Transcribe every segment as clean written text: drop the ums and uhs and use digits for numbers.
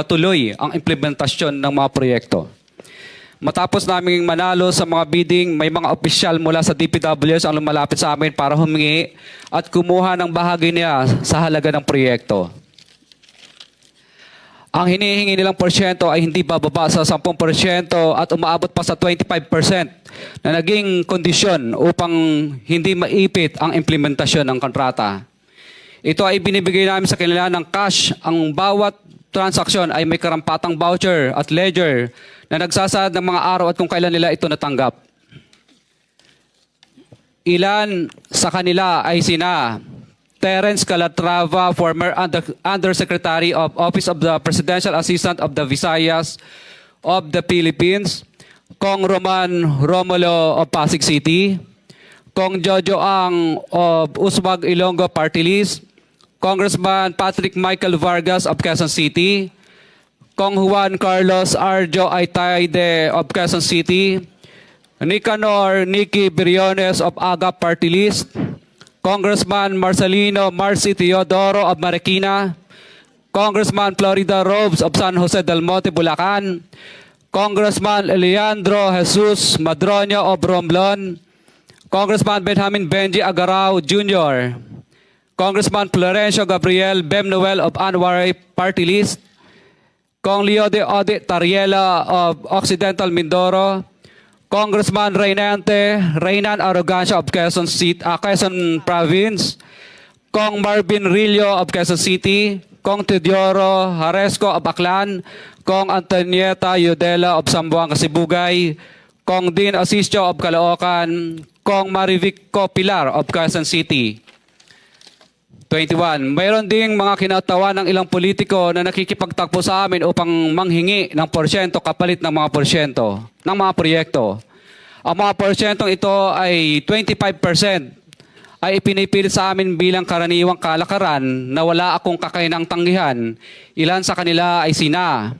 patuloy ang implementasyon ng mga proyekto. Matapos naming manalo sa mga bidding, may mga opisyal mula sa DPWS ang lumalapit sa amin para humingi at kumuha ng bahagi niya sa halaga ng proyekto. Ang hinihingi nilang porsyento ay hindi bababa sa 10% at umaabot pa sa 25% na naging kondisyon upang hindi maipit ang implementasyon ng kontrata. Ito ay binibigay namin sa kanila ng cash. Ang bawat transaksyon ay may karampatang voucher at ledger na nagsasaad ng mga araw at kung kailan nila ito natanggap. Ilan sa kanila ay sina Terence Calatrava, former Undersecretary of Office of the Presidential Assistant of the Visayas of the Philippines, Kong Roman Romulo of Pasig City, Kong Jojo Ang of Uswag Ilonggo Party List, Congressman Patrick Michael Vargas of Quezon City, Kong Juan Carlos Arjo Aitaide of Quezon City, Nicanor Nicky Briones of Agap Party List, Congressman Marcelino Marcy Teodoro of Marikina, Congressman Florida Robes of San Jose del Monte, Bulacan, Congressman Leandro Jesus Madroño of Romblon, Congressman Benjamin Benji Agarao Jr., Congressman Florencio Gabriel Bemnoel of Anwaray Party List, Kong Leo de Ode Tariela of Occidental Mindoro, Congressman Reynan Arrogancia of Quezon City, Quezon Province, Kong Marvin Rillo of Quezon City, Kong Teodoro Haresco of Aklan, Kong Antonieta Yudela of Zamboanga, Sibugay, Kong Dean Asisio of Caloocan, Kong Marivico Pilar of Quezon City. 21. Mayroon ding mga kinatawa ng ilang politiko na nakikipagtakbo sa amin upang manghingi ng porsyento kapalit ng mga porsyento ng mga proyekto. Ang mga porsyentong ito ay 25% ay ipinipilit sa amin bilang karaniwang kalakaran na wala akong kakainang tanggihan. Ilan sa kanila ay sina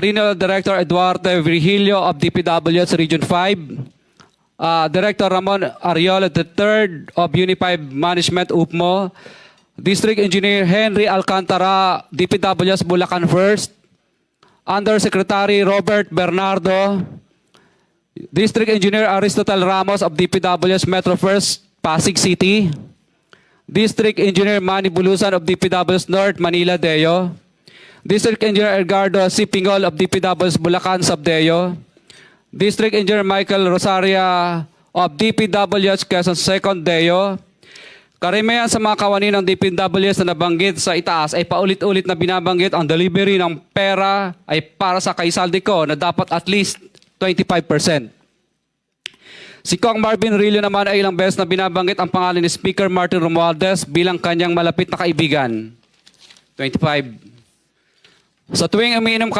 Regional Director Eduardo Virgilio of DPWS Region 5, Director Ramon Ariola III of Unified Management UPMO, District Engineer Henry Alcantara, DPWS Bulacan First, Undersecretary Robert Bernardo, District Engineer Aristotle Ramos of DPWS Metro First, Pasig City, District Engineer Manny Bulusan of DPWS North, Manila Deo, District Engineer Edgardo C. Pingol of DPWS Bulacan Subdeo, District Engineer Michael Rosaria of DPWS Quezon Second Deo. Karamihan sa mga kawani ng DPWS na nabanggit sa itaas ay paulit-ulit na binabanggit ang delivery ng pera ay para sa kaisaldi na dapat at least 25%. Si Kong Marvin Rillo naman ay ilang beses na binabanggit ang pangalan ni Speaker Martin Romualdez bilang kanyang malapit na kaibigan. 25. Sa tuwing umiinom